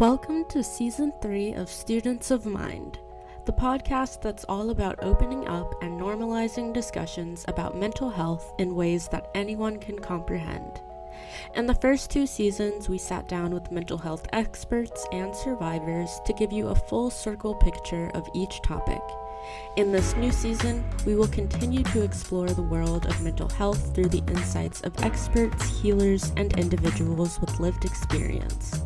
Welcome to Season 3 of Students of Mind, the podcast that's all about opening up and normalizing discussions about mental health in ways that anyone can comprehend. In the first 2 seasons, we sat down with mental health experts and survivors to give you a full circle picture of each topic. In this new season, we will continue to explore the world of mental health through the insights of experts, healers, and individuals with lived experience.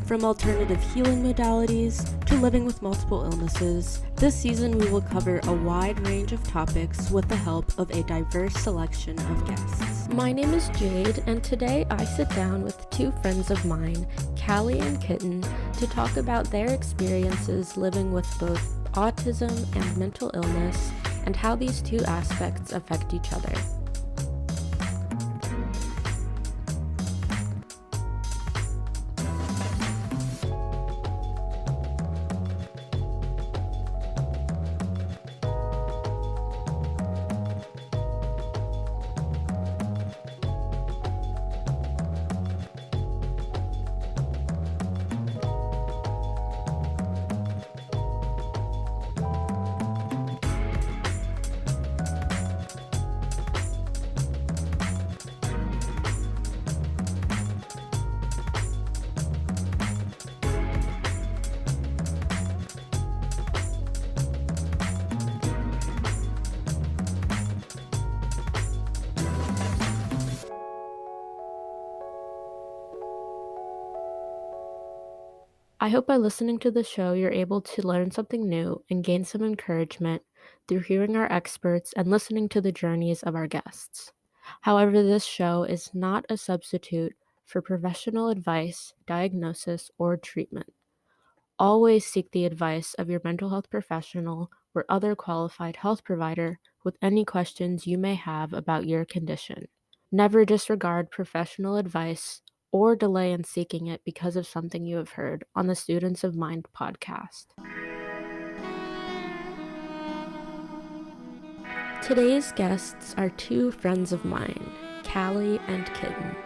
From alternative healing modalities to living with multiple illnesses, this season we will cover a wide range of topics with the help of a diverse selection of guests. My name is Jayde, and today I sit down with 2 friends of mine, Callie and Kitten, to talk about their experiences living with both autism and mental illness and how these 2 aspects affect each other. I hope by listening to the show you're able to learn something new and gain some encouragement through hearing our experts and listening to the journeys of our guests. However, this show is not a substitute for professional advice, diagnosis, or treatment. Always seek the advice of your mental health professional or other qualified health provider with any questions you may have about your condition. Never disregard professional advice or delay in seeking it because of something you have heard on the Students of Mind podcast. Today's guests are 2 friends of mine, Callie and Kitten.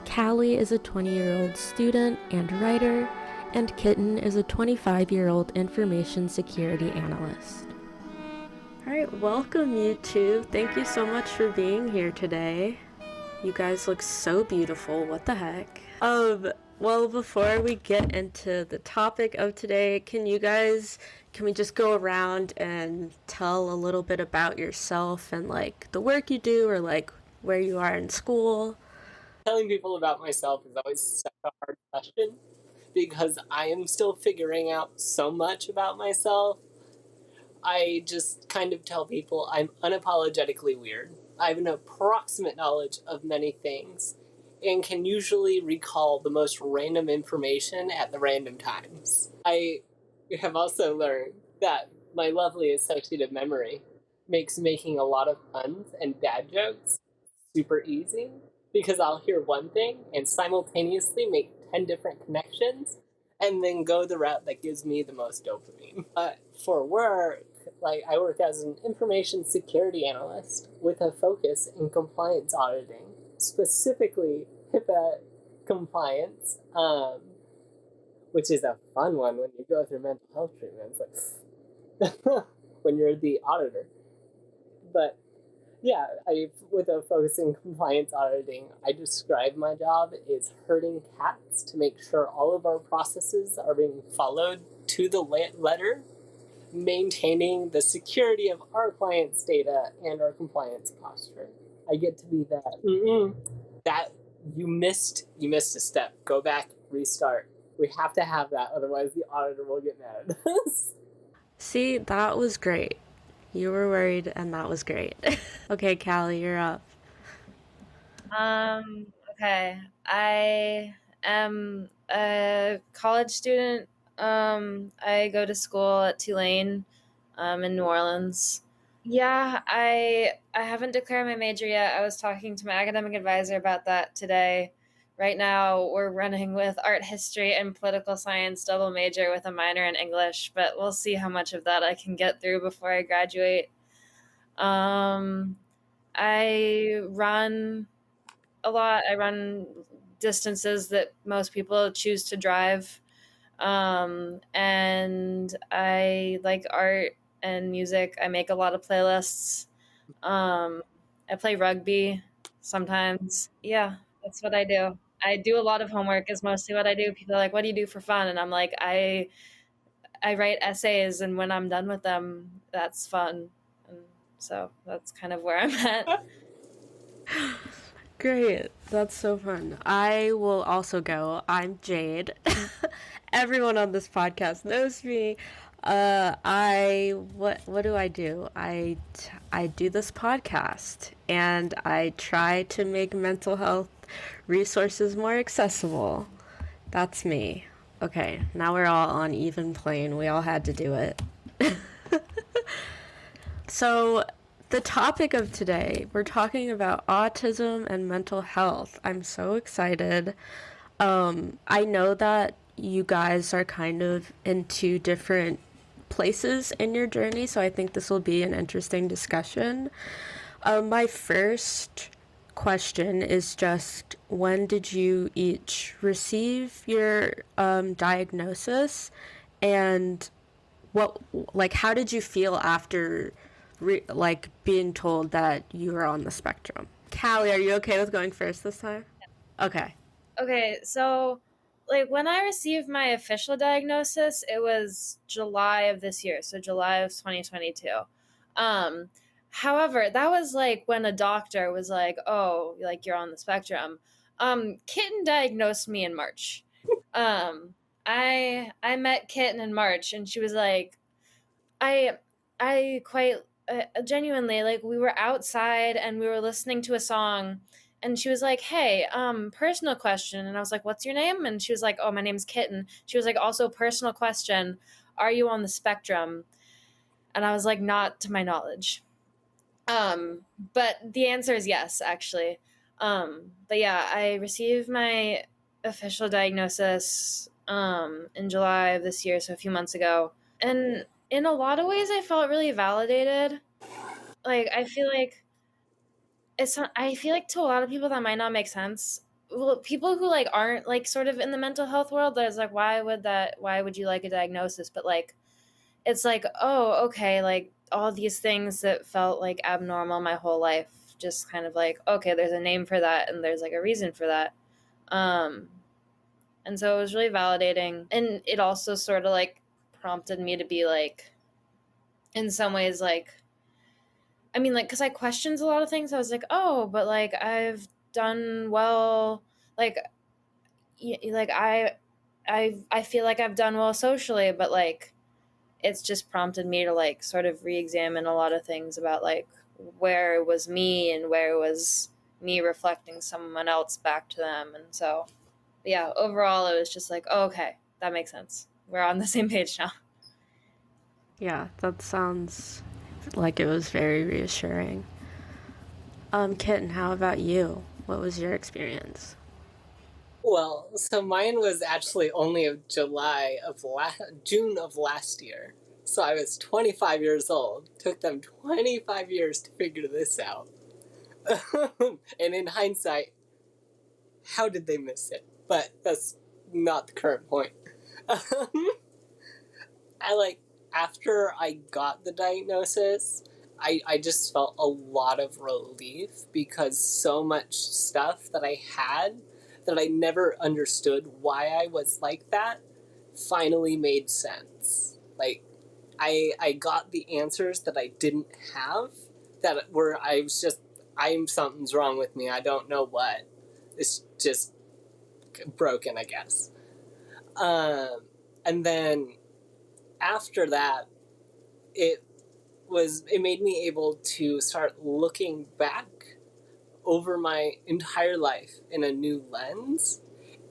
Callie is a 20-year-old student and writer, and Kitten is a 25-year-old information security analyst. All right, welcome you 2. Thank you so much for being here today. You guys look so beautiful. What the heck? Well, before we get into the topic of today, can we just go around and tell a little bit about yourself and like the work you do or like where you are in school? Telling people about myself is always such a hard question because I am still figuring out so much about myself. I just kind of tell people I'm unapologetically weird. I have an approximate knowledge of many things and can usually recall the most random information at the random times. I have also learned that my lovely associative memory makes making a lot of puns and dad jokes super easy because I'll hear one thing and simultaneously make 10 different connections and then go the route that gives me the most dopamine. For work, I work as an information security analyst with a focus in compliance auditing, specifically HIPAA compliance, which is a fun one when you go through mental health treatments, like when you're the auditor. But yeah, with a focus in compliance auditing, I describe my job as herding cats to make sure all of our processes are being followed to the letter, maintaining the security of our clients' data and our compliance posture. I get to be that. That you missed a step. Go back, restart. We have to have that, otherwise the auditor will get mad at us. See, that was great. You were worried, and that was great. Okay, Callie, you're up. Okay. I am a college student. I go to school at Tulane, in New Orleans. Yeah, I haven't declared my major yet. I was talking to my academic advisor about that today. Right now, we're running with art history and political science double major with a minor in English, but we'll see how much of that I can get through before I graduate. I run a lot. I run distances that most people choose to drive. And I like art and music. I make a lot of playlists. I play rugby sometimes. Yeah, that's what I do. I do a lot of homework is mostly what I do. People are like, "What do you do for fun?" And I'm like, I write essays, and when I'm done with them, that's fun. And so that's kind of where I'm at. Great. That's so fun. I will also go. I'm Jayde. Everyone on this podcast knows me. What do I do? I do this podcast and I try to make mental health resources more accessible. That's me. Okay, now we're all on even plane. We all had to do it. So, the topic of today, we're talking about autism and mental health. I'm so excited. I know that you guys are kind of in two different places in your journey, so I think this will be an interesting discussion. My first question is just when did you each receive your diagnosis, and how did you feel after being told that you were on the spectrum? Callie, are you okay with going first this time? Okay. Okay, so like when I received my official diagnosis, it was July of this year, so July of 2022. Um, However, that was like when a doctor was like, "Oh, like you're on the spectrum." Kitten diagnosed me in March. Um, I met Kitten in March, and she was like, I I quite genuinely, like, we were outside and we were listening to a song, and she was like, "Hey, personal question." And I was like, "What's your name?" And she was like, "Oh, my name's Kitten." She was like, "Also, personal question, are you on the spectrum?" And I was like, "Not to my knowledge." But the answer is yes, actually. But yeah, I received my official diagnosis in July of this year, so a few months ago. And in a lot of ways I felt really validated. Like I feel like to a lot of people that might not make sense. Well, people who like aren't like sort of in the mental health world, there's like why would you like a diagnosis? But like it's like, oh, okay, like all these things that felt like abnormal my whole life, just kind of like, okay, there's a name for that and there's like a reason for that. Um and so it was really validating, and it also sort of like prompted me to be like, in some ways, like, I mean, like, because I questioned a lot of things. I was like, oh, but like I've done well, like, like I feel like I've done well socially, but like it's just prompted me to like sort of re-examine a lot of things about like where it was me and where it was me reflecting someone else back to them. And so yeah, overall it was just like, oh, okay, that makes sense, we're on the same page now. Yeah, that sounds like it was very reassuring. Kitten, how about you? What was your experience? Well, so mine was actually only of June of last year. So I was 25 years old. Took them 25 years to figure this out. And in hindsight, how did they miss it? But that's not the current point. I like, after I got the diagnosis, I just felt a lot of relief because so much stuff that I had that I never understood why I was like that finally made sense. Like, I got the answers that I didn't have, that were, I was just, something's wrong with me. I don't know what. It's just broken, I guess. And then after that, it it made me able to start looking back over my entire life in a new lens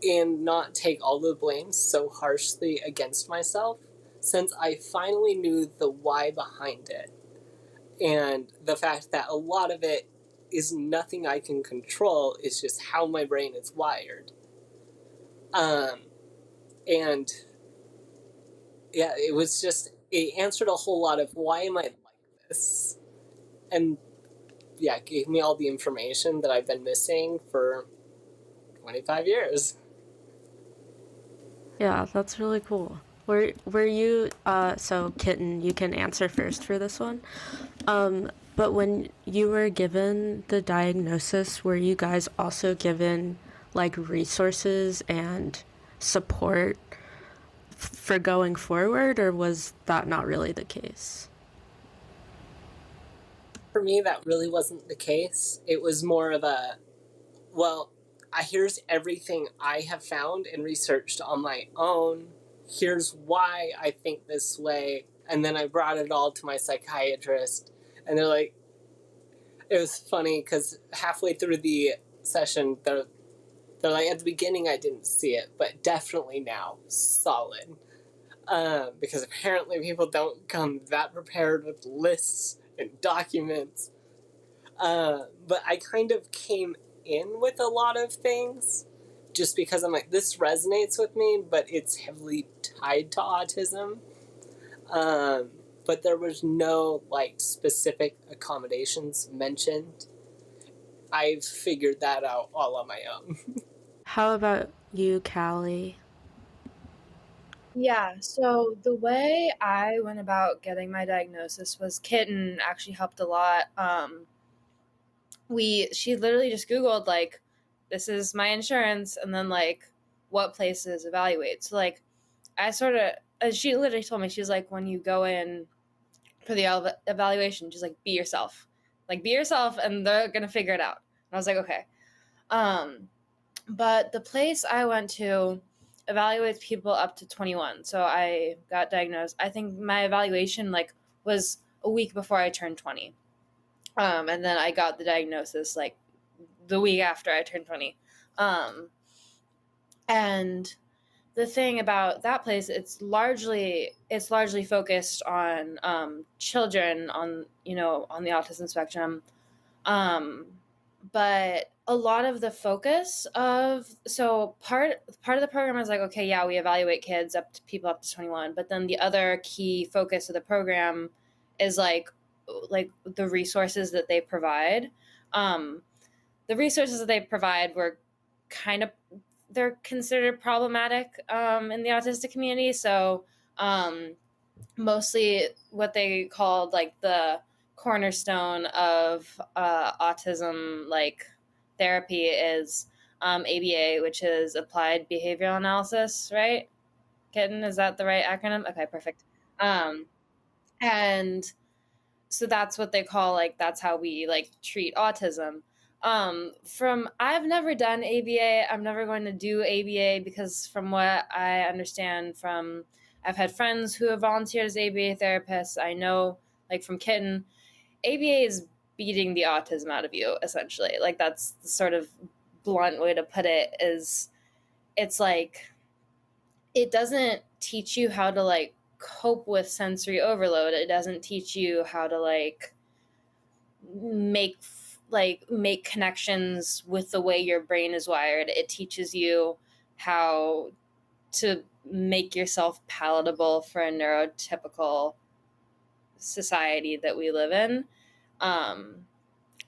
and not take all the blame so harshly against myself, since I finally knew the why behind it and the fact that a lot of it is nothing I can control. It's just how my brain is wired. And yeah, it answered a whole lot of why am I like this, and yeah, gave me all the information that I've been missing for 25 years. Yeah, that's really cool. Were you so Kitten, you can answer first for this one. But when you were given the diagnosis, were you guys also given like resources and support for going forward, or was that not really the case? For me, that really wasn't the case. It was more of a, well, here's everything I have found and researched on my own. Here's why I think this way. And then I brought it all to my psychiatrist. And they're like, it was funny because halfway through the session, they're like, at the beginning I didn't see it, but definitely now, solid. Because apparently people don't come that prepared with lists and documents. But I kind of came in with a lot of things just because I'm like, this resonates with me, but it's heavily tied to autism. But there was no like specific accommodations mentioned. I figured that out all on my own. How about you, Callie? Yeah, so the way I went about getting my diagnosis was Kitten actually helped a lot. She literally just Googled like, this is my insurance, and then like, what places evaluate. So like, I sort of, she literally told me, she's like, when you go in for the evaluation, just like be yourself, and they're gonna figure it out. And I was like, okay. But the place I went to evaluates people up to 21. So I got diagnosed. I think my evaluation like was a week before I turned 20. And then I got the diagnosis like the week after I turned 20. And the thing about that place, it's largely focused on children on on the autism spectrum. But a lot of the focus of part of the program is like, okay, yeah, we evaluate kids people up to 21, but then the other key focus of the program is like the resources that they provide. The resources that they provide were kind of, they're considered problematic in the autistic community. So mostly what they called like the cornerstone of autism like therapy is ABA, which is applied behavioral analysis, right? Kitten, is that the right acronym? Okay, perfect. Um, and so that's what they call like, that's how we like treat autism. From I've never done ABA. I'm never going to do ABA because from what I understand from, I've had friends who have volunteered as ABA therapists. I know like from Kitten, ABA is beating the autism out of you essentially. Like that's the sort of blunt way to put it. Is it's like, it doesn't teach you how to like cope with sensory overload. It doesn't teach you how to like make connections with the way your brain is wired. It teaches you how to make yourself palatable for a neurotypical society that we live in.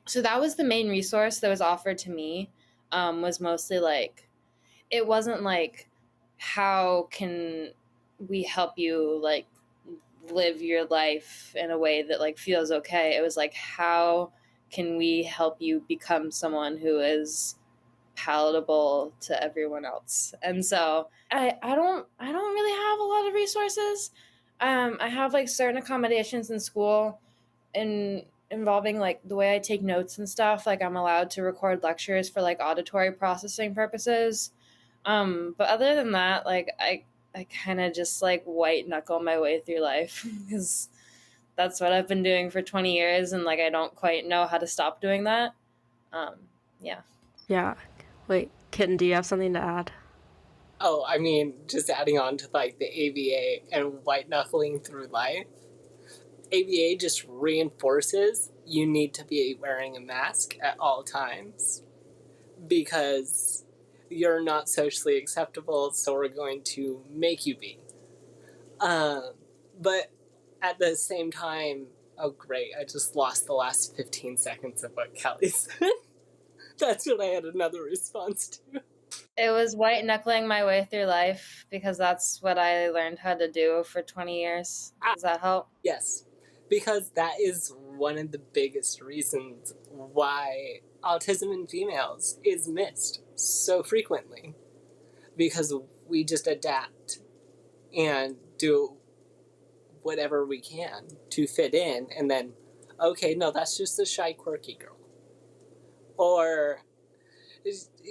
So that was the main resource that was offered to me. Was mostly like, it wasn't like, how can we help you like live your life in a way that like feels okay. It was like, how can we help you become someone who is palatable to everyone else? And so I don't really have a lot of resources. I have like certain accommodations in school in involving like the way I take notes and stuff. Like I'm allowed to record lectures for like auditory processing purposes. But other than that, like I kind of just like white knuckle my way through life because that's what I've been doing for 20 years, and like I don't quite know how to stop doing that. Um, yeah. Yeah. Wait, Kitten, do you have something to add? Oh, I mean, just adding on to like the ABA and white knuckling through life. ABA just reinforces you need to be wearing a mask at all times because you're not socially acceptable, so we're going to make you be. But at the same time, oh great, I just lost the last 15 seconds of what Callie said. That's what I had another response to. It was white knuckling my way through life because that's what I learned how to do for 20 years. Does that help? Yes, because that is one of the biggest reasons why autism in females is missed so frequently. Because we just adapt and do whatever we can to fit in, and then, okay, no, that's just a shy, quirky girl. Or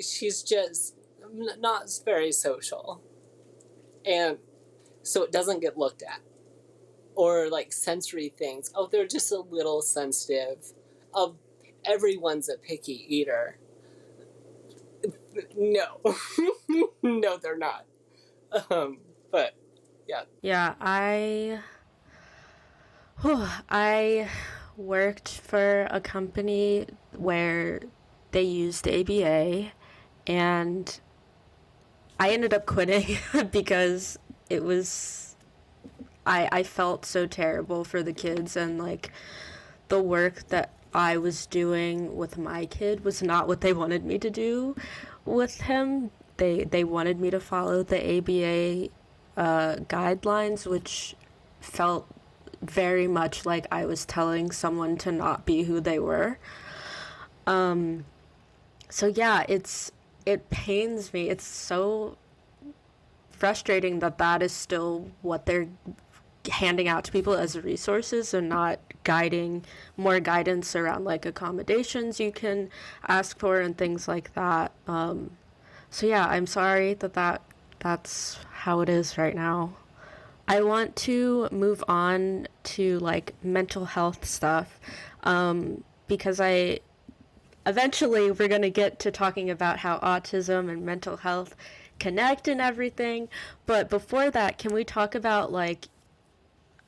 she's just not very social. And so it doesn't get looked at. Or like sensory things. Oh, they're just a little sensitive. Oh, everyone's a picky eater. No. No, they're not. But yeah. Yeah, I worked for a company where they used ABA, and I ended up quitting because it was I felt so terrible for the kids, and like the work that I was doing with my kid was not what they wanted me to do with him. They wanted me to follow the ABA guidelines, which felt very much like I was telling someone to not be who they were. So yeah, it pains me. It's so frustrating that that is still what they're handing out to people as resources and not guiding more guidance around like accommodations you can ask for and things like that. So yeah, I'm sorry that's how it is right now. I want to move on to like mental health stuff, because eventually we're going to get to talking about how autism and mental health connect and everything. But before that, can we talk about like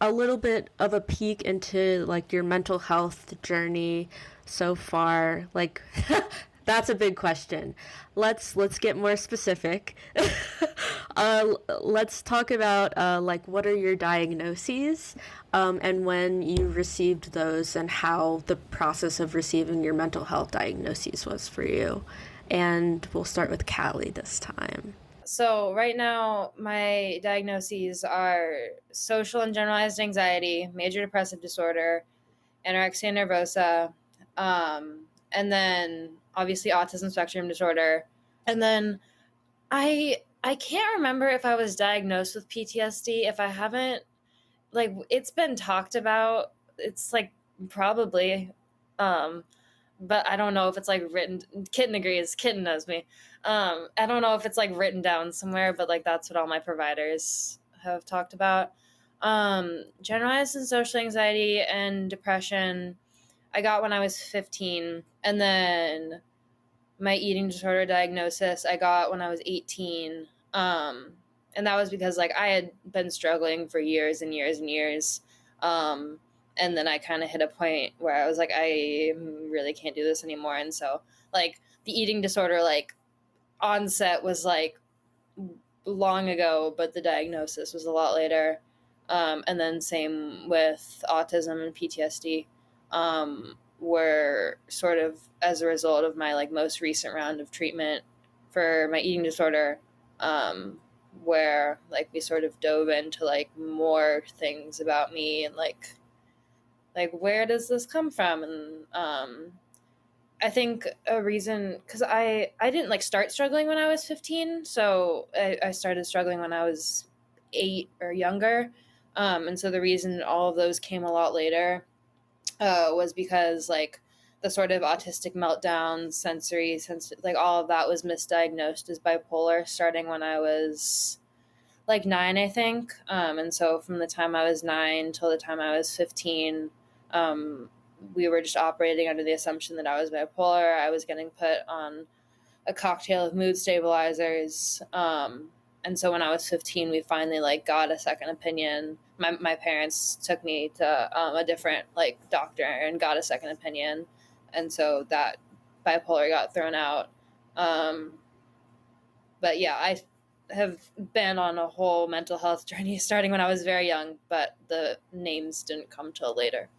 a little bit of a peek into like your mental health journey so far? Like that's a big question. Let's get more specific. Let's talk about like what are your diagnoses, and when you received those, and how the process of receiving your mental health diagnoses was for you. And we'll start with Callie this time. So right now, my diagnoses are social and generalized anxiety, major depressive disorder, anorexia nervosa, and then obviously autism spectrum disorder. And then I can't remember if I was diagnosed with PTSD. If I haven't, like, it's been talked about. It's like probably, but I don't know if it's like written. Kitten agrees. Kitten knows me. I don't know if it's like written down somewhere, but like that's what all my providers have talked about. Generalized and social anxiety and depression I got when I was 15, and then my eating disorder diagnosis I got when I was 18. And that was because like I had been struggling for years and years and years. And then I kind of hit a point where I was like, I really can't do this anymore. And so like the eating disorder like onset was like long ago, but the diagnosis was a lot later. And then same with autism and PTSD. Were sort of as a result of my like most recent round of treatment for my eating disorder, where like we sort of dove into like more things about me and like where does this come from. And I think a reason, because I didn't like start struggling when I was 15, so I started struggling when I was 8 or younger. And so the reason all of those came a lot later was because like the sort of autistic meltdown, like all of that was misdiagnosed as bipolar starting when I was like 9, I think. And so from the time I was 9 till the time I was 15, we were just operating under the assumption that I was bipolar. I was getting put on a cocktail of mood stabilizers. And so when I was 15, we finally like got a second opinion. My parents took me to a different like doctor and got a second opinion. And so that bipolar got thrown out. But yeah, I have been on a whole mental health journey starting when I was very young, but the names didn't come till later.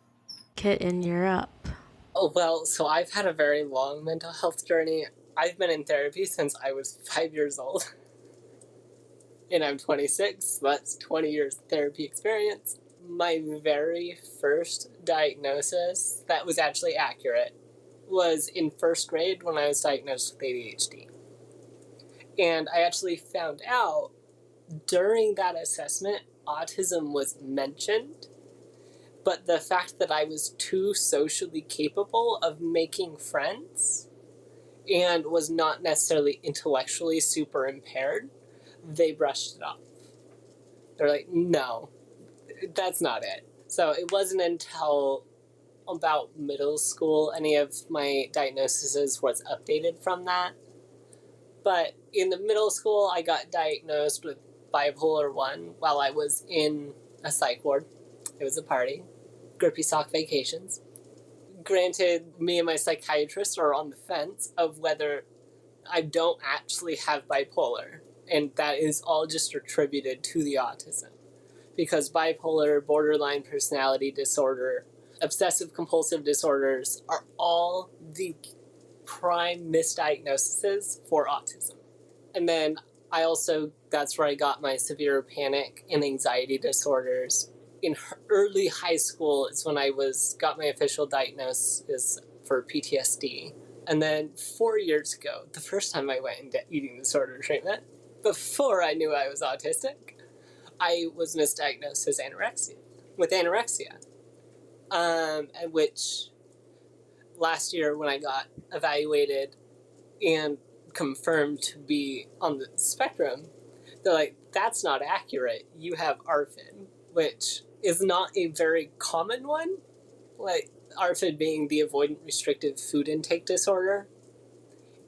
Kitten, you're up. Oh, well, so I've had a very long mental health journey. I've been in therapy since I was 5 years old. And I'm 26, so that's 20 years of therapy experience. My very first diagnosis that was actually accurate was in first grade when I was diagnosed with ADHD. And I actually found out during that assessment, autism was mentioned, but the fact that I was too socially capable of making friends and was not necessarily intellectually super impaired, they brushed it off. They're like, no, that's not it. So it wasn't until about middle school any of my diagnoses was updated from that. But in the middle school, I got diagnosed with bipolar 1 while I was in a psych ward. It was a party. Grippy sock vacations. Granted, me and my psychiatrist are on the fence of whether I don't actually have bipolar. And that is all just attributed to the autism. Because bipolar, borderline personality disorder, obsessive compulsive disorders are all the prime misdiagnoses for autism. And then that's where I got my severe panic and anxiety disorders. In early high school is when I got my official diagnosis for PTSD. And then 4 years ago, the first time I went into eating disorder treatment, before I knew I was autistic, I was misdiagnosed as with anorexia. Which last year when I got evaluated and confirmed to be on the spectrum, they're like, that's not accurate. You have ARFID, which is not a very common one. Like ARFID being the avoidant restrictive food intake disorder.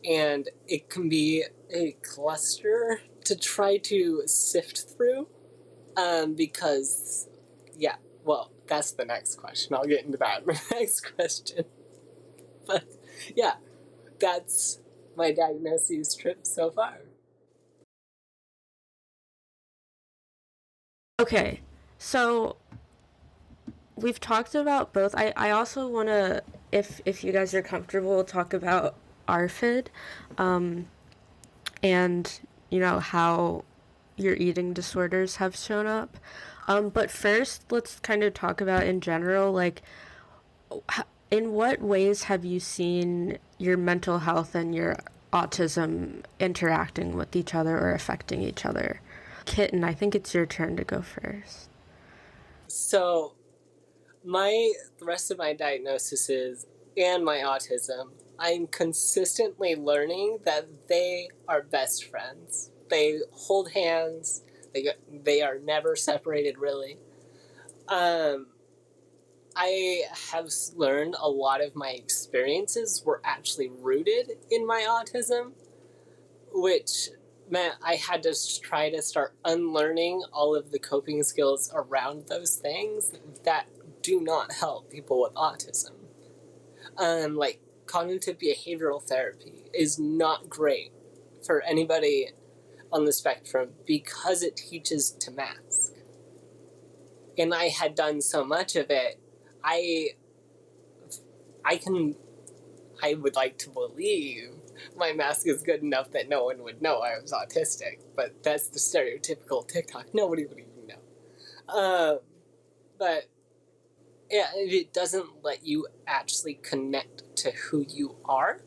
And it can be a cluster to try to sift through. Because, yeah, well, that's the next question. I'll get into that in the next question. But, yeah, that's my diagnosis trip so far. Okay, so we've talked about both. I also want to, if you guys are comfortable, talk about ARFID, and, how your eating disorders have shown up. But first, let's kind of talk about in general, like, in what ways have you seen your mental health and your autism interacting with each other or affecting each other? Kitten, I think it's your turn to go first. So, the rest of my diagnoses and my autism, I'm consistently learning that they are best friends. They hold hands. They are never separated, really. I have learned a lot of my experiences were actually rooted in my autism, which meant I had to try to start unlearning all of the coping skills around those things that do not help people with autism. Like cognitive behavioral therapy is not great for anybody on the spectrum because it teaches to mask. And I had done so much of it, I would like to believe my mask is good enough that no one would know I was autistic, but that's the stereotypical TikTok. Nobody would even know. But yeah, it doesn't let you actually connect to who you are.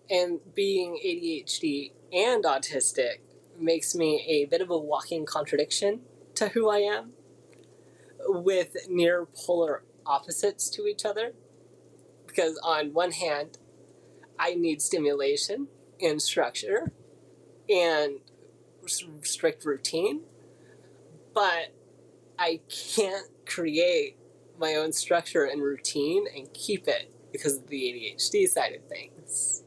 And being ADHD and autistic makes me a bit of a walking contradiction to who I am, with near polar opposites to each other. Because on one hand, I need stimulation and structure and strict routine, but I can't create my own structure and routine and keep it because of the ADHD side of things.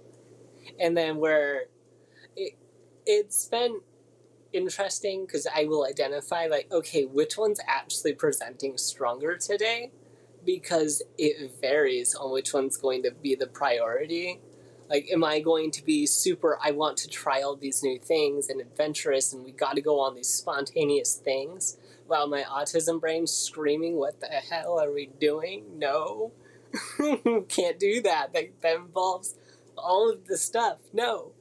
And then where it's been interesting because I will identify, like, okay, which one's actually presenting stronger today, because it varies on which one's going to be the priority. Like, am I going to be super, I want to try all these new things and adventurous and we got to go on these spontaneous things, while my autism brain's screaming, what the hell are we doing? No. Can't do that. That involves all of the stuff. No.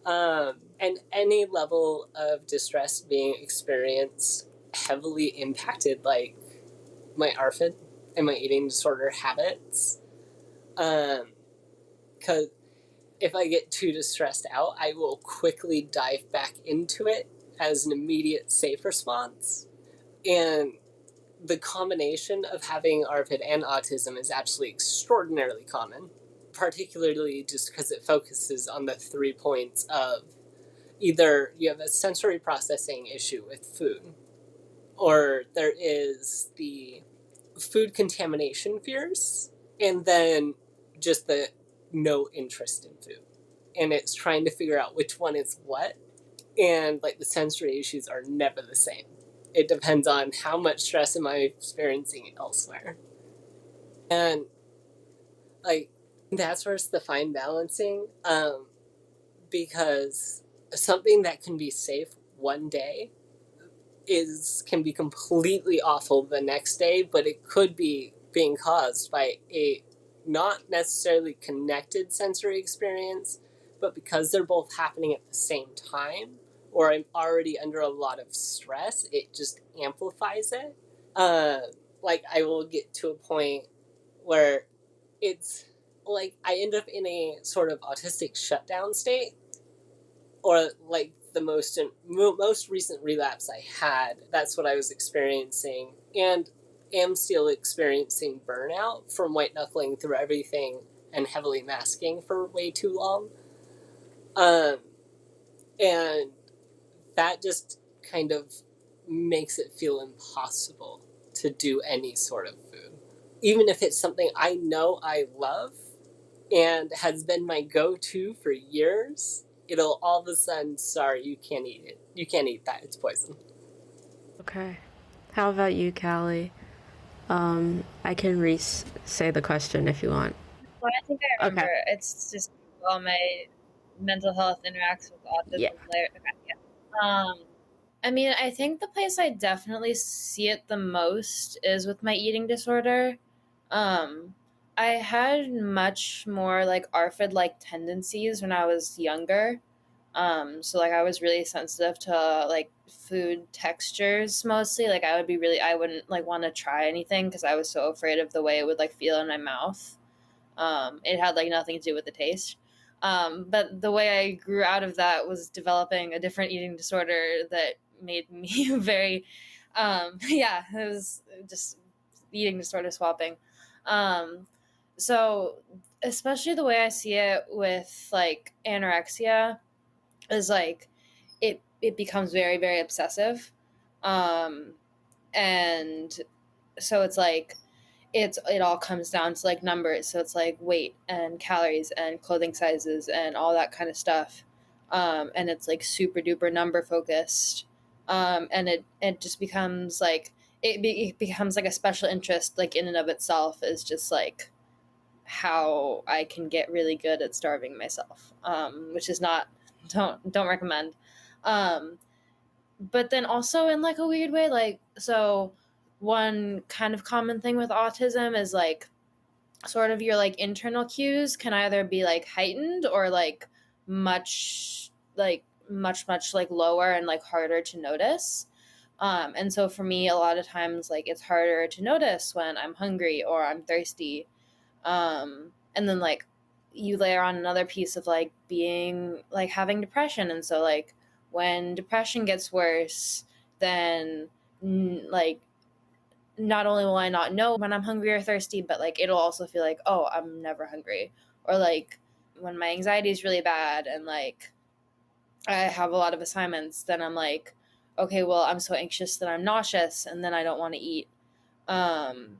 And any level of distress being experienced heavily impacted like my ARFID and my eating disorder habits. Because if I get too distressed out, I will quickly dive back into it as an immediate safe response. And the combination of having ARFID and autism is actually extraordinarily common, particularly just because it focuses on the 3 points of either you have a sensory processing issue with food, or there is the food contamination fears, and then just the no interest in food. And it's trying to figure out which one is what. And like the sensory issues are never the same. It depends on how much stress am I experiencing elsewhere. And like that's where it's the fine balancing. Because something that can be safe one day can be completely awful the next day, but it could be being caused by a not necessarily connected sensory experience, but because they're both happening at the same time, or I'm already under a lot of stress, it just amplifies it. Like I will get to a point where it's like I end up in a sort of autistic shutdown state, or like the most recent relapse I had, that's what I was experiencing, and am still experiencing burnout from white knuckling through everything and heavily masking for way too long. And that just kind of makes it feel impossible to do any sort of food. Even if it's something I know I love and has been my go-to for years, it'll all of a sudden, sorry, you can't eat it. You can't eat that. It's poison. Okay. How about you, Callie? I can say the question if you want. Well, I think I remember. Okay. It's just all my mental health interacts with autism. Yeah. I mean, I think the place I definitely see it the most is with my eating disorder. I had much more like ARFID like tendencies when I was younger. So like I was really sensitive to like food textures mostly. Like I wouldn't like want to try anything because I was so afraid of the way it would like feel in my mouth. It had like nothing to do with the taste. But the way I grew out of that was developing a different eating disorder that made me very, yeah, it was just eating disorder swapping. So especially the way I see it with like anorexia is like it becomes very, very obsessive. And so it's like it all comes down to like numbers. So it's like weight and calories and clothing sizes and all that kind of stuff. And it's like super duper number focused. And it just becomes like it becomes like a special interest like in and of itself is just like how I can get really good at starving myself, which is not don't recommend. But then also in like a weird way, like so one kind of common thing with autism is like sort of your like internal cues can either be like heightened or like much much like lower and like harder to notice. And so for me a lot of times like it's harder to notice when I'm hungry or I'm thirsty. And then like you layer on another piece of like being like having depression, and so like when depression gets worse, then like not only will I not know when I'm hungry or thirsty, but like it'll also feel like, oh, I'm never hungry. Or like when my anxiety is really bad and like I have a lot of assignments, then I'm like, okay, well, I'm so anxious that I'm nauseous and then I don't want to eat. And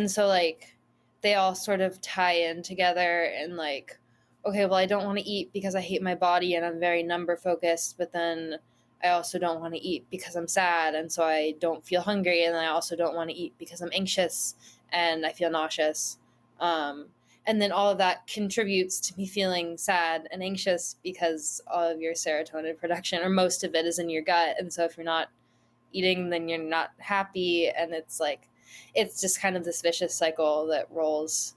so like they all sort of tie in together and like, okay, well, I don't want to eat because I hate my body and I'm very number focused, but then I also don't want to eat because I'm sad and so I don't feel hungry, and I also don't want to eat because I'm anxious and I feel nauseous. And then all of that contributes to me feeling sad and anxious because all of your serotonin production, or most of it, is in your gut. And so if you're not eating, then you're not happy, and it's like it's just kind of this vicious cycle that rolls.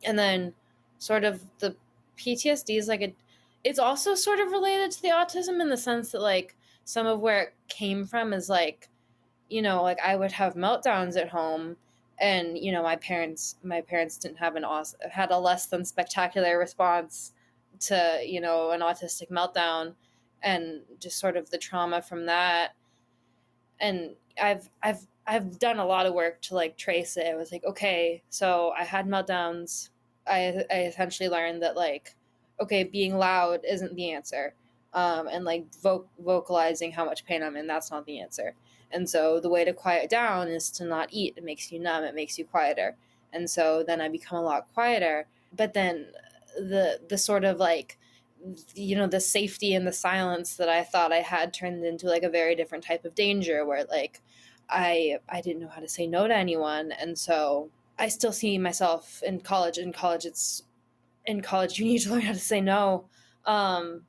And then sort of the PTSD is like it's also sort of related to the autism in the sense that like some of where it came from is like, like I would have meltdowns at home, and my parents didn't have had a less than spectacular response to an autistic meltdown, and just sort of the trauma from that. And I've done a lot of work to like trace it. I was like, okay, so I had meltdowns. I essentially learned that like, okay, being loud isn't the answer, and like vocalizing how much pain I'm in, that's not the answer. And so the way to quiet down is to not eat. It makes you numb. It makes you quieter. And so then I become a lot quieter. But then the sort of like, the safety and the silence that I thought I had turned into like a very different type of danger, where like I didn't know how to say no to anyone. And so I still see myself in college. In college you need to learn how to say no,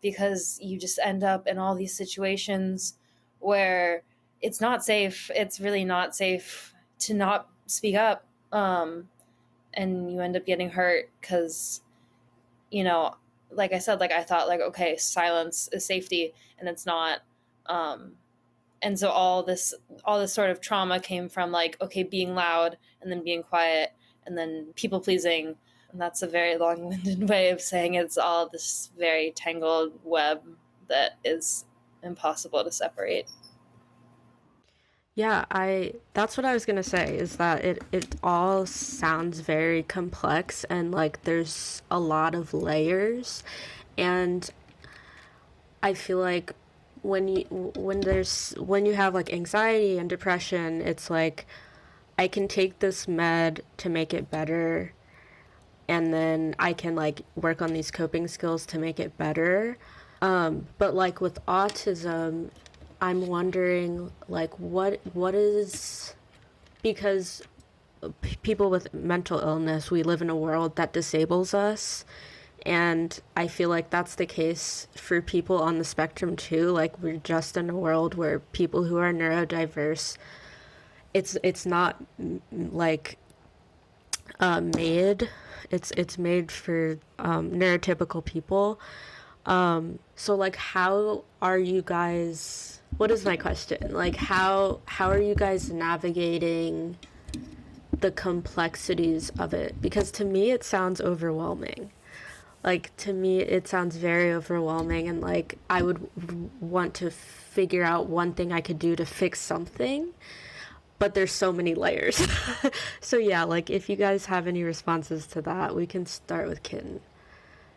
because you just end up in all these situations where it's not safe. It's really not safe to not speak up, and you end up getting hurt because, like I said, like I thought, like, okay, silence is safety, and it's not. And so all this sort of trauma came from like, okay, being loud and then being quiet and then people pleasing. And that's a very long-winded way of saying it's all this very tangled web that is impossible to separate. Yeah, that's what I was gonna say, is that it all sounds very complex and like there's a lot of layers. And I feel like when you have like anxiety and depression, it's like I can take this med to make it better, and then I can like work on these coping skills to make it better. But like with autism, I'm wondering like what is, because people with mental illness, we live in a world that disables us. And I feel like that's the case for people on the spectrum too. Like we're just in a world where people who are neurodiverse, it's not like made. It's made for neurotypical people. So like, how are you guys? What is my question? Like, how are you guys navigating the complexities of it? Because to me, it sounds overwhelming. Like, to me, it sounds very overwhelming, and like I would want to figure out one thing I could do to fix something, but there's so many layers. So yeah, like if you guys have any responses to that, we can start with Kitten.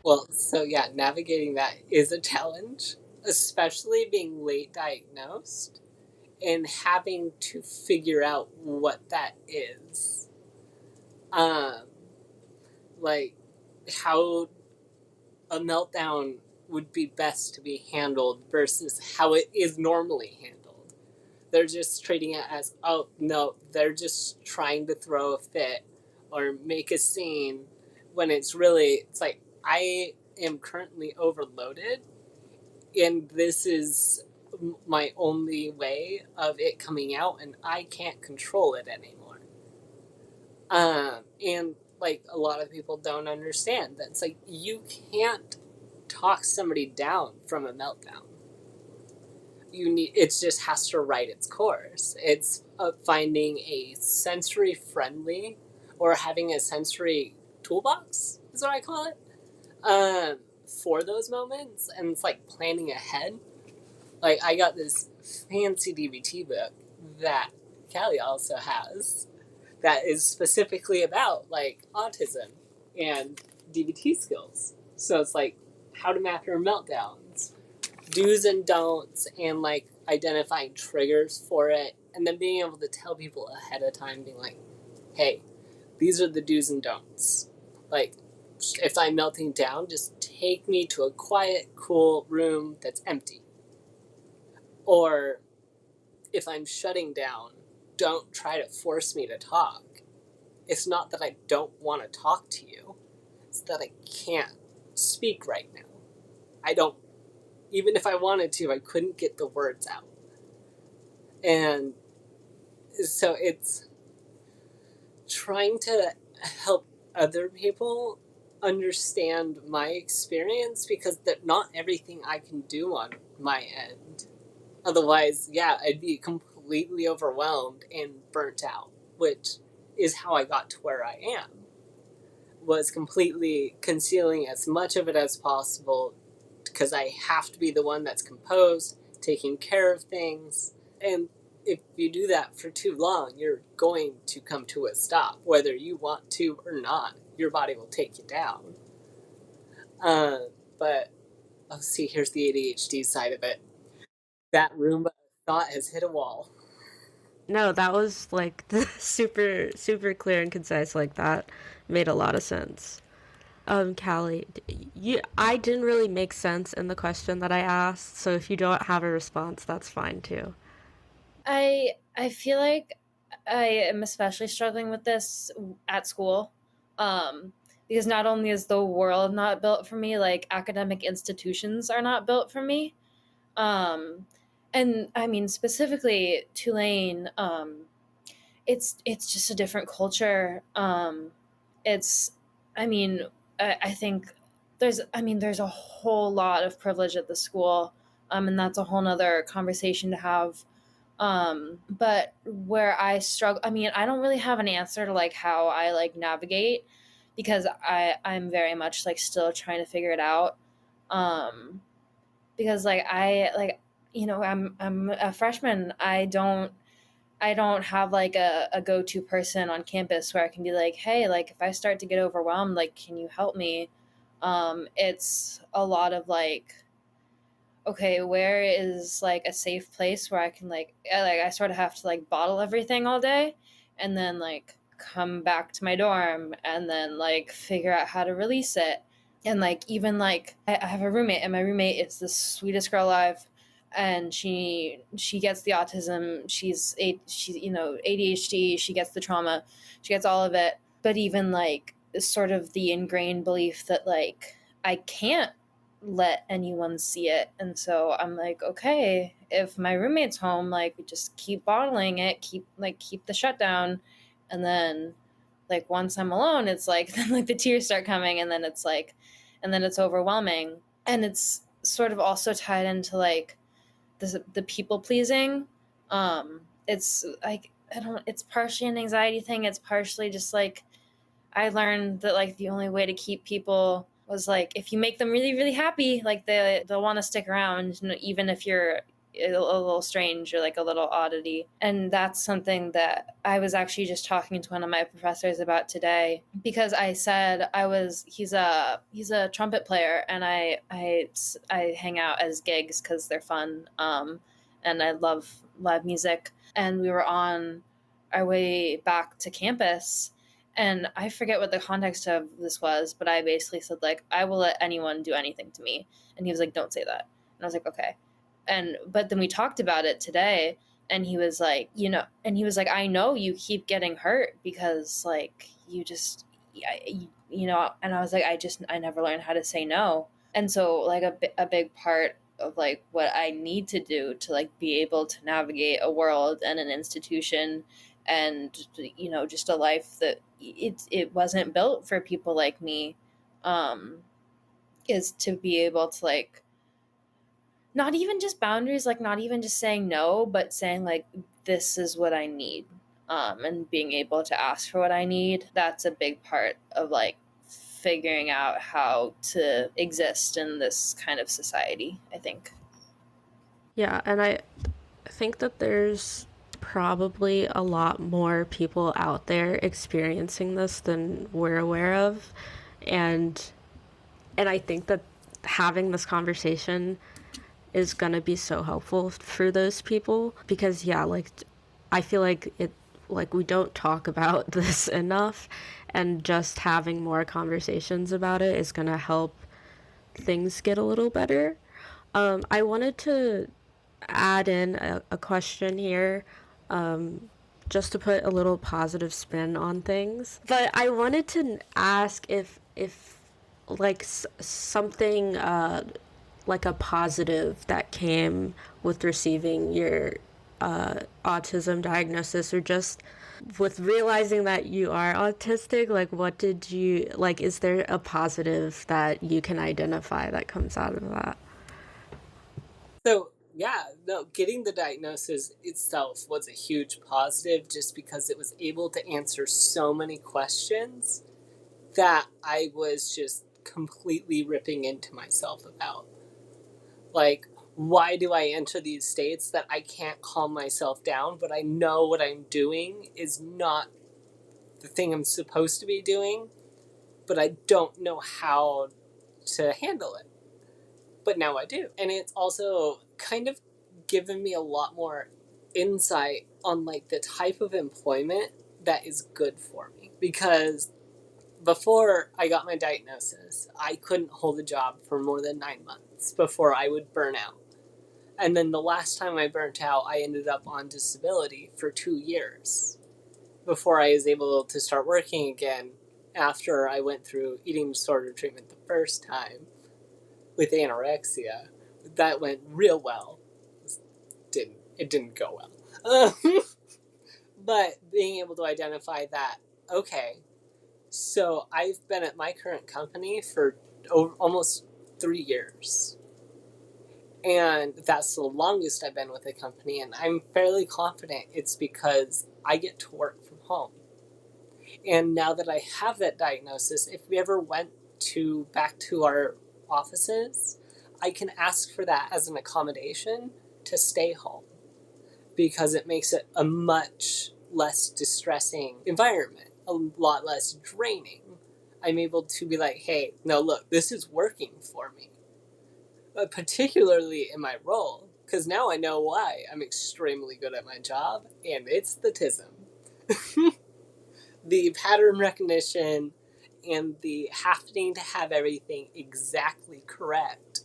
Well, so yeah, navigating that is a challenge, especially being late diagnosed and having to figure out what that is. Like how a meltdown would be best to be handled versus how it is normally handled. They're just treating it as, oh no, they're just trying to throw a fit or make a scene, when it's like, I am currently overloaded and this is my only way of it coming out and I can't control it anymore. And like a lot of people don't understand that it's like you can't talk somebody down from a meltdown. It just has to write its course. It's finding a sensory friendly, or having a sensory toolbox is what I call it, for those moments. And it's like planning ahead. Like I got this fancy DBT book that Callie also has that is specifically about like autism and DBT skills. So it's like how to map your meltdowns, do's and don'ts, and like identifying triggers for it, and then being able to tell people ahead of time, being like, hey, these are the do's and don'ts. Like, if I'm melting down, just take me to a quiet, cool room that's empty. Or if I'm shutting down, don't try to force me to talk. It's not that I don't want to talk to you, it's that I can't speak right now. I don't, even if I wanted to, I couldn't get the words out. And so it's trying to help other people understand my experience, because not everything I can do on my end. Otherwise, yeah, I'd be completely overwhelmed and burnt out, which is how I got to where I am. Was completely concealing as much of it as possible, because I have to be the one that's composed, taking care of things. And if you do that for too long, you're going to come to a stop, whether you want to or not. Your body will take you down. But oh, see, here's the ADHD side of it. That Roomba thought has hit a wall. No, that was like super, super clear and concise. Like that made a lot of sense. Callie, I didn't really make sense in the question that I asked, so if you don't have a response, that's fine too. I feel like I am especially struggling with this at school, because not only is the world not built for me, like academic institutions are not built for me, and I mean specifically Tulane. It's just a different culture. It's I mean I think there's a whole lot of privilege at the school, and that's a whole nother conversation to have. But where I struggle, I mean, I don't really have an answer to like how I like navigate, because I'm very much like still trying to figure it out. Um, because I'm a freshman. I don't have like a go-to person on campus where I can be like, hey, like if I start to get overwhelmed, like can you help me? It's a lot of like, okay, where is like a safe place where I can like I sort of have to like bottle everything all day and then like come back to my dorm and then like figure out how to release it. And like even like I have a roommate, and my roommate is the sweetest girl alive, and she gets the autism, she's ADHD, she gets the trauma, she gets all of it. But even like sort of the ingrained belief that like I can't let anyone see it. And so I'm like, okay, if my roommate's home, like we just keep bottling it, keep the shutdown. And then like once I'm alone, it's like then like the tears start coming, and then it's like and then it's overwhelming. And it's sort of also tied into like the people pleasing. It's like I don't it's partially an anxiety thing, it's partially just like I learned that like the only way to keep people was like if you make them really really happy, like they'll want to stick around, even if you're a little strange or like a little oddity. And that's something that I was actually just talking to one of my professors about today, because I said he's a trumpet player, and I hang out as gigs because they're fun, and I love live music. And we were on our way back to campus, and I forget what the context of this was, but I basically said like I will let anyone do anything to me. And he was like, don't say that. And I was like, okay. And but then we talked about it today, and he was like, I know you keep getting hurt because like you just and I was like, I never learned how to say no. And so like a big part of like what I need to do to like be able to navigate a world and an institution and just a life that it wasn't built for people like me, is to be able to like not even just boundaries, like not even just saying no, but saying like this is what I need, and being able to ask for what I need. That's a big part of like figuring out how to exist in this kind of society, I think. Yeah, and I think that there's probably a lot more people out there experiencing this than we're aware of. And I think that having this conversation is going to be so helpful for those people, because yeah, like I feel like we don't talk about this enough, and just having more conversations about it is going to help things get a little better. I wanted to add in a question here, just to put a little positive spin on things. But I wanted to ask if like something like a positive that came with receiving your autism diagnosis, or just with realizing that you are autistic, like what did you, like, is there a positive that you can identify that comes out of that? So, yeah, no, getting the diagnosis itself was a huge positive just because it was able to answer so many questions that I was just completely ripping into myself about. Like, why do I enter these states that I can't calm myself down, but I know what I'm doing is not the thing I'm supposed to be doing, but I don't know how to handle it. But now I do. And it's also kind of given me a lot more insight on like the type of employment that is good for me. Because before I got my diagnosis, I couldn't hold a job for more than 9 months before I would burn out. And then the last time I burnt out, I ended up on disability for 2 years before I was able to start working again after I went through eating disorder treatment the first time with anorexia. That went real well. It didn't go well. But being able to identify that, okay, so I've been at my current company for almost 3 years. And that's the longest I've been with a company, and I'm fairly confident it's because I get to work from home. And now that I have that diagnosis, if we ever went back to our offices, I can ask for that as an accommodation to stay home because it makes it a much less distressing environment, a lot less draining. I'm able to be like, hey, no, look, this is working for me. But particularly in my role, because now I know why I'm extremely good at my job, and it's the TISM. The pattern recognition and the having to have everything exactly correct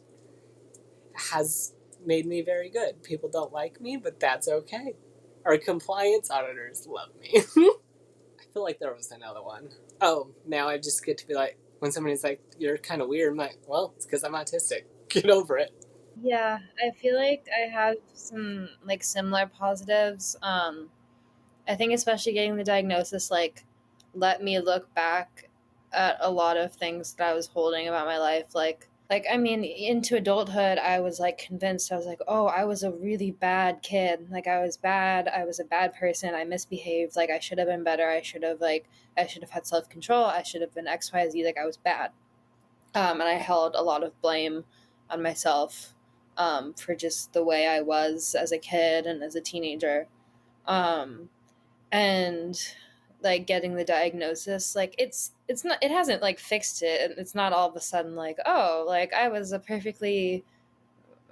has made me very good. People don't like me, but that's okay. Our compliance auditors love me. I feel like there was another one. Oh, now I just get to be like, when somebody's like, you're kind of weird, I'm like, well, it's because I'm autistic. Get over it. Yeah, I feel like I have some like similar positives. I think especially getting the diagnosis like let me look back at a lot of things that I was holding about my life. Like I mean, into adulthood, I was like convinced. I was like, oh, I was a really bad kid. Like I was bad. I was a bad person. I misbehaved. Like I should have been better. I should have had self control. I should have been X, Y, Z. Like I was bad. And I held a lot of blame on myself for just the way I was as a kid and as a teenager. Um, and like getting the diagnosis, like it's not, it hasn't like fixed it. It's not all of a sudden like, oh, like I was a perfect kid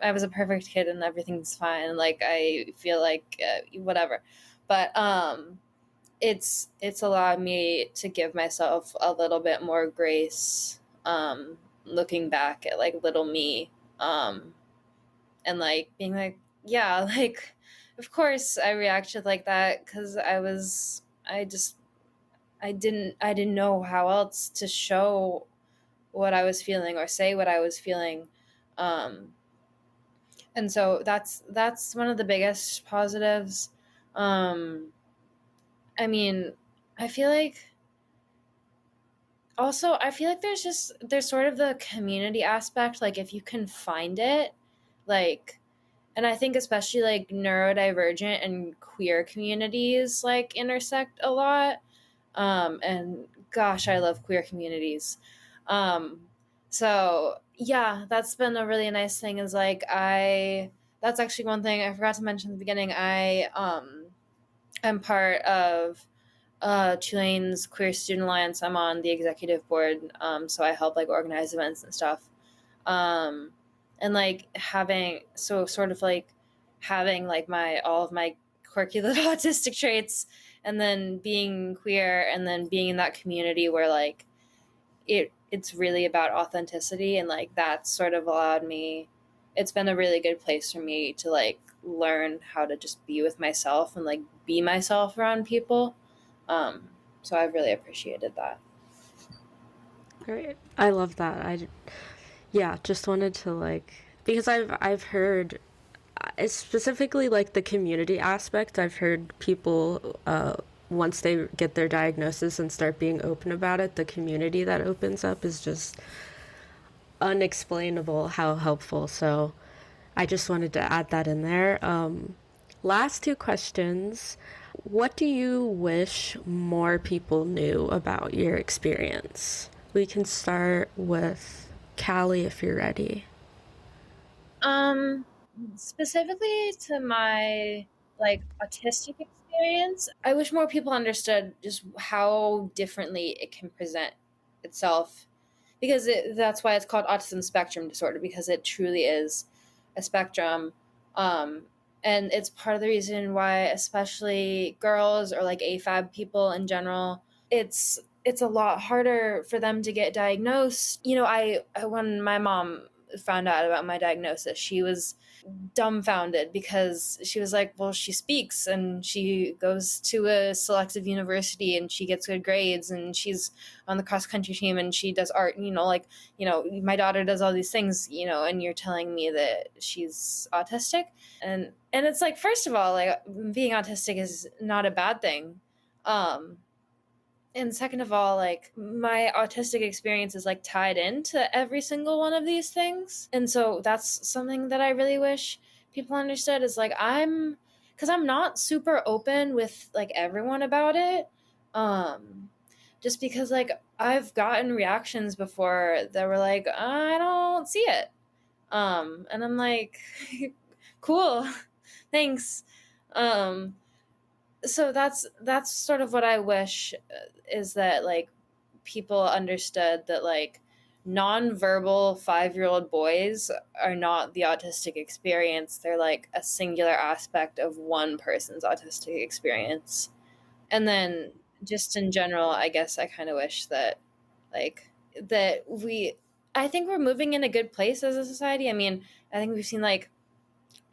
and everything's fine. Like I feel like whatever, but it's allowed me to give myself a little bit more grace, looking back at like little me, um, and like being like, yeah, like of course I reacted like that because I didn't know how else to show what I was feeling or say what I was feeling. Um, and so that's one of the biggest positives. Um, I mean, I feel like also I feel like there's sort of the community aspect, like if you can find it, like, and I think especially like neurodivergent and queer communities like intersect a lot. And gosh, I love queer communities. Um, so yeah, that's been a really nice thing, is like that's actually one thing I forgot to mention at the beginning. I'm part of Tulane's Queer Student Alliance. I'm on the executive board, so I help like organize events and stuff. Um, and like having so sort of like having like my all of my quirky little autistic traits, and then being queer, and then being in that community where like it's really about authenticity, and like that's sort of allowed me. It's been a really good place for me to like learn how to just be with myself and like be myself around people. Um, so I've really appreciated that. Great. I love that. Yeah, just wanted to like, because I've heard it's specifically like the community aspect. I've heard people, once they get their diagnosis and start being open about it, the community that opens up is just unexplainable how helpful. So I just wanted to add that in there. Last two questions. What do you wish more people knew about your experience? We can start with Callie if you're ready. Specifically to my like autistic experience, I wish more people understood just how differently it can present itself, because that's why it's called autism spectrum disorder, because it truly is a spectrum. um, and it's part of the reason why especially girls or like AFAB people in general, it's a lot harder for them to get diagnosed. I when my mom found out about my diagnosis, she was dumbfounded because she was like, well, she speaks and she goes to a selective university and she gets good grades and she's on the cross country team and she does art, my daughter does all these things, and you're telling me that she's autistic. And it's like, first of all, like, being autistic is not a bad thing. And second of all, like, my autistic experience is like tied into every single one of these things. And so that's something that I really wish people understood, is like, because I'm not super open with like everyone about it. Just because like I've gotten reactions before that were like, I don't see it. And I'm like, cool, thanks. So that's sort of what I wish, is that like people understood that like nonverbal 5-year-old boys are not the autistic experience. They're like a singular aspect of one person's autistic experience. And then just in general, I guess I kind of wish that like that we I think we're moving in a good place as a society. I mean, I think we've seen like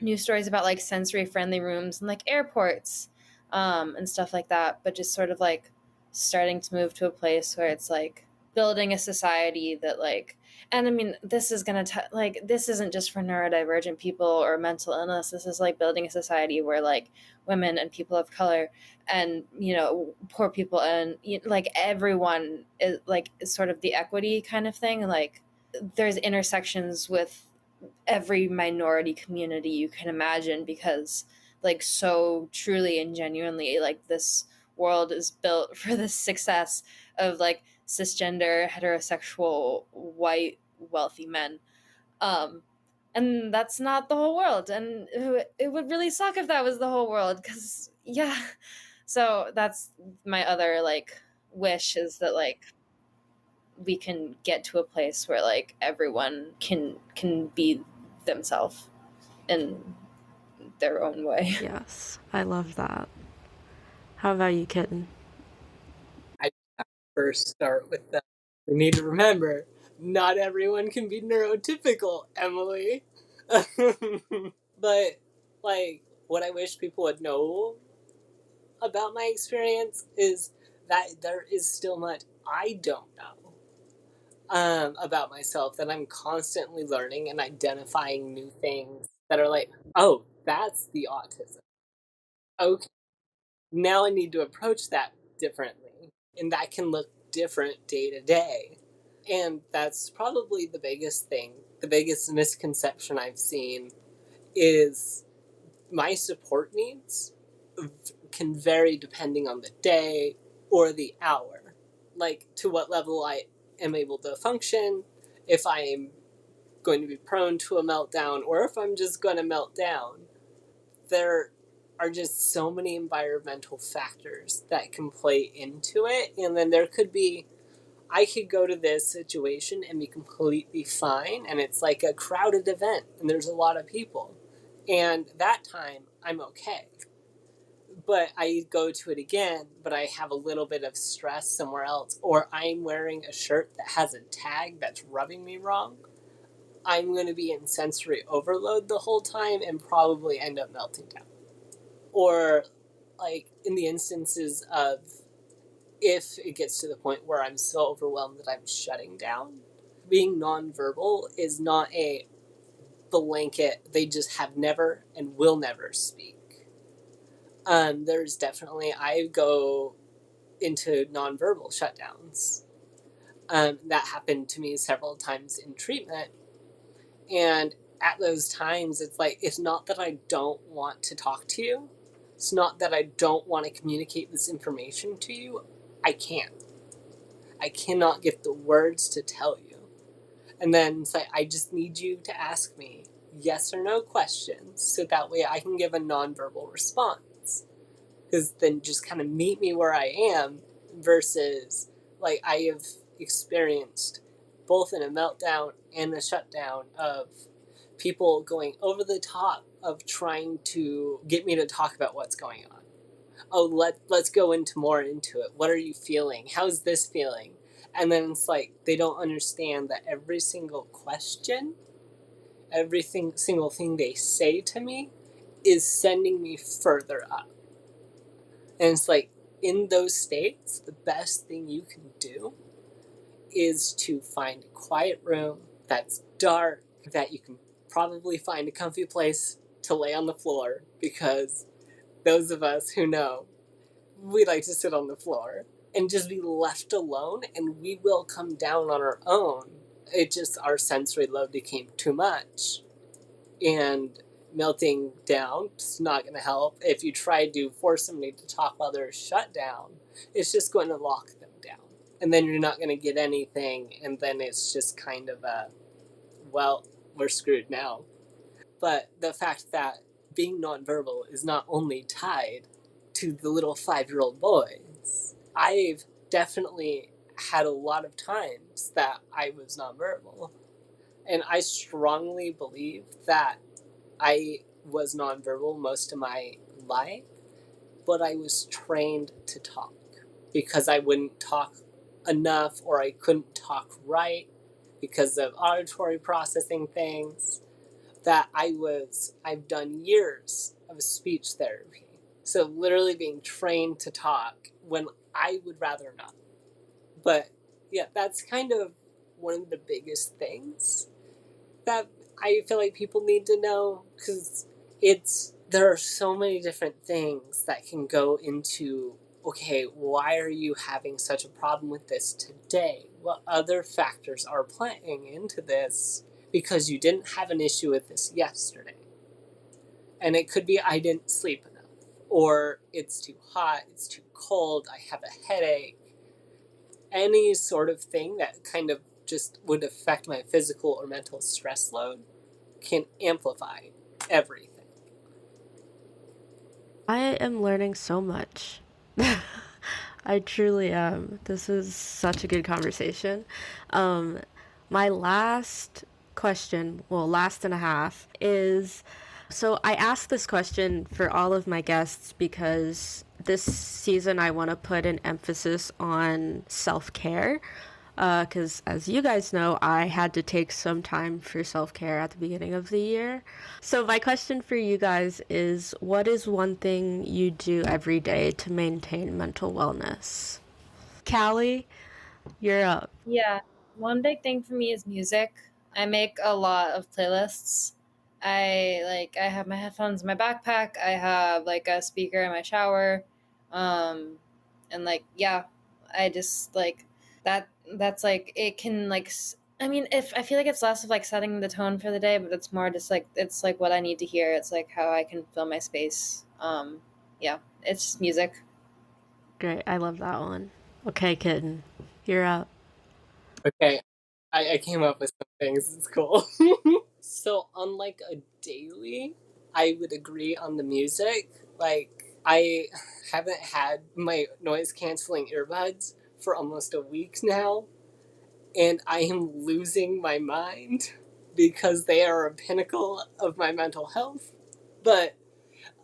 news stories about like sensory friendly rooms and like airports, and stuff like that, but just sort of like starting to move to a place where it's like building a society that like, and I mean, this is gonna like, this isn't just for neurodivergent people or mental illness. This is like building a society where like women and people of color and poor people and like everyone is sort of the equity kind of thing. Like, there's intersections with every minority community you can imagine, because like so truly and genuinely, like, this world is built for the success of like cisgender heterosexual white wealthy men. um and that's not the whole world, and it would really suck if that was the whole world, because yeah. So that's my other like wish, is that like we can get to a place where like everyone can be themselves in their own way. Yes, I love that. How about you, Kitten? I first start with that. We need to remember, not everyone can be neurotypical, Emily. But, like, what I wish people would know about my experience is that there is still much I don't know about myself, that I'm constantly learning and identifying new things that are like, oh, that's the autism. Okay, now I need to approach that differently, and that can look different day to day. And that's probably the biggest thing, the biggest misconception I've seen is my support needs can vary depending on the day or the hour. Like, to what level I am able to function, if I am going to be prone to a meltdown, or if I'm just going to melt down. There are just so many environmental factors that can play into it. And then there could be, I could go to this situation and be completely fine, and it's like a crowded event, and there's a lot of people. And that time, I'm okay. But I go to it again, but I have a little bit of stress somewhere else, or I'm wearing a shirt that has a tag that's rubbing me wrong. I'm going to be in sensory overload the whole time and probably end up melting down. Or, like, in the instances of if it gets to the point where I'm so overwhelmed that I'm shutting down, being nonverbal is not a blanket, they just have never and will never speak. There's definitely, I go into nonverbal shutdowns. That happened to me several times in treatment. And at those times, it's like, it's not that I don't want to talk to you. It's not that I don't want to communicate this information to you. I can't. I cannot get the words to tell you. And then it's like, I just need you to ask me yes or no questions so that way I can give a nonverbal response. Because then just kind of meet me where I am versus, like, I have experienced both in a meltdown and a shutdown of people going over the top of trying to get me to talk about what's going on. Oh, let's go more into it. What are you feeling? How's this feeling? And then it's like they don't understand that every single question, single thing they say to me is sending me further up. And it's like, in those states, the best thing you can do is to find a quiet room that's dark, that you can probably find a comfy place to lay on the floor, because those of us who know, we like to sit on the floor and just be left alone, and we will come down on our own. It just, our sensory load became too much. And melting down is not going to help. If you try to force somebody to talk while they're shut down, it's just going to lock them down. And then you're not going to get anything, and then it's just kind of a, well, we're screwed now. But the fact that being nonverbal is not only tied to the little 5-year-old boys, I've definitely had a lot of times that I was nonverbal. And I strongly believe that I was nonverbal most of my life, but I was trained to talk because I wouldn't talk enough, or I couldn't talk right because of auditory processing things. That I've done years of speech therapy. So literally being trained to talk when I would rather not. But yeah, that's kind of one of the biggest things that I feel like people need to know, because there are so many different things that can go into, okay, why are you having such a problem with this today? What other factors are playing into this? Because you didn't have an issue with this yesterday. And it could be I didn't sleep enough, or it's too hot, it's too cold, I have a headache. Any sort of thing that kind of just would affect my physical or mental stress load can amplify everything. I am learning so much. I truly am. This is such a good conversation. My last question, well, last and a half, is, so I asked this question for all of my guests because this season I want to put an emphasis on self-care. Because as you guys know, I had to take some time for self-care at the beginning of the year. So my question for you guys is, what is one thing you do every day to maintain mental wellness? Callie, you're up. Yeah, one big thing for me is music. I make a lot of playlists. I have my headphones in my backpack. I have like a speaker in my shower. And like yeah, I just like that that's like it can like I mean, if I feel like it's less of like setting the tone for the day, but it's more just like it's like what I need to hear. It's like how I can fill my space. Yeah, it's just music. Great, I love that one. Okay, Kitten, you're up. Okay, I came up with some things. It's cool. So, unlike a daily, I would agree on the music. Like, I haven't had my noise canceling earbuds for almost a week now, and I am losing my mind because they are a pinnacle of my mental health. But,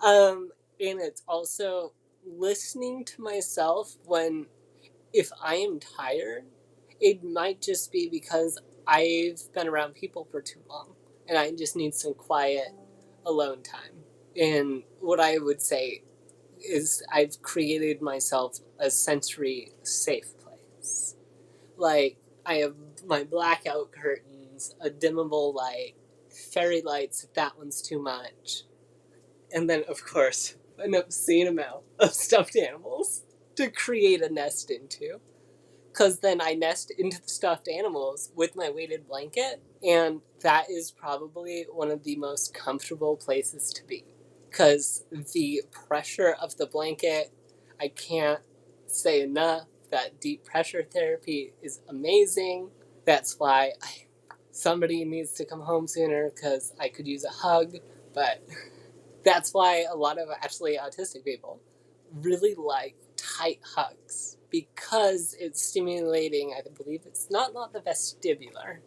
and it's also listening to myself when, if I am tired, it might just be because I've been around people for too long and I just need some quiet alone time. And what I would say is I've created myself a sensory safe place. Like, I have my blackout curtains, a dimmable light, fairy lights if that one's too much. And then, of course, an obscene amount of stuffed animals to create a nest into. Because then I nest into the stuffed animals with my weighted blanket, and that is probably one of the most comfortable places to be. Because the pressure of the blanket, I can't say enough that deep pressure therapy is amazing. That's why somebody needs to come home sooner, because I could use a hug, but that's why a lot of actually autistic people really like tight hugs, because it's stimulating. I believe it's not the vestibular.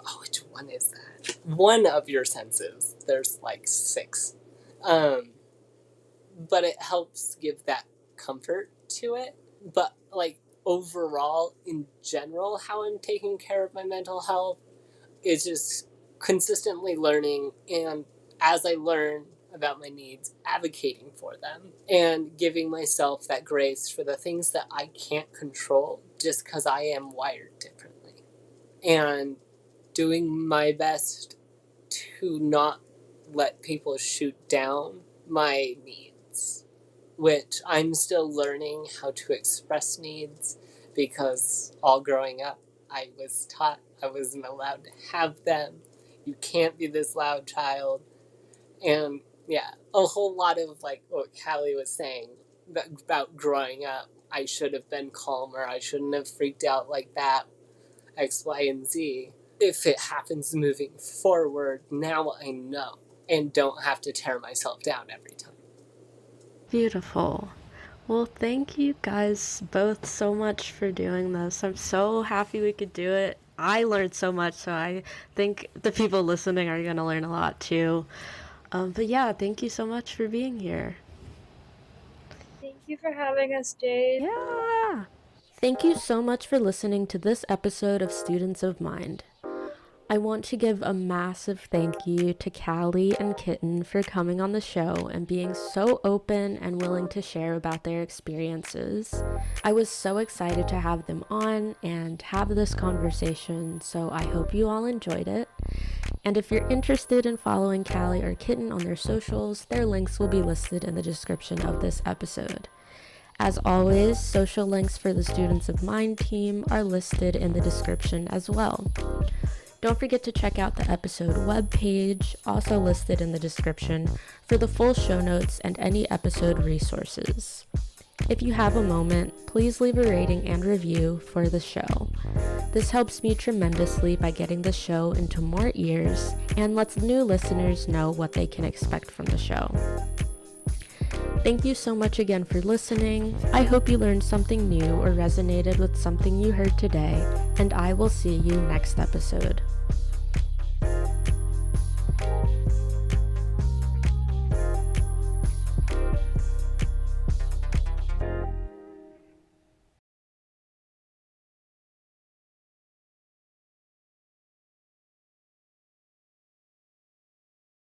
Oh, which one is that? One of your senses. There's like 6. But it helps give that comfort to it. But like overall, in general, how I'm taking care of my mental health is just consistently learning, and as I learn about my needs, advocating for them and giving myself that grace for the things that I can't control just because I am wired differently, and doing my best to not let people shoot down my needs, which I'm still learning how to express needs, because all growing up I was taught I wasn't allowed to have them. You can't be this loud child. And yeah, a whole lot of like what Callie was saying about growing up. I should have been calmer. I shouldn't have freaked out like that. X, Y, and Z. If it happens moving forward, now I know and don't have to tear myself down every time. Beautiful. Well, thank you guys both so much for doing this. I'm so happy we could do it. I learned so much, so I think the people listening are going to learn a lot too. But yeah, thank you so much for being here. Thank you for having us, Jayde. Yeah! Thank you so much for listening to this episode of Students of Mind. I want to give a massive thank you to Callie and Kitten for coming on the show and being so open and willing to share about their experiences. I was so excited to have them on and have this conversation, so I hope you all enjoyed it. And if you're interested in following Callie or Kitten on their socials, their links will be listed in the description of this episode. As always, social links for the Students of Mind team are listed in the description as well. Don't forget to check out the episode webpage, also listed in the description, for the full show notes and any episode resources. If you have a moment, please leave a rating and review for the show. This helps me tremendously by getting the show into more ears and lets new listeners know what they can expect from the show. Thank you so much again for listening. I hope you learned something new or resonated with something you heard today, and I will see you next episode.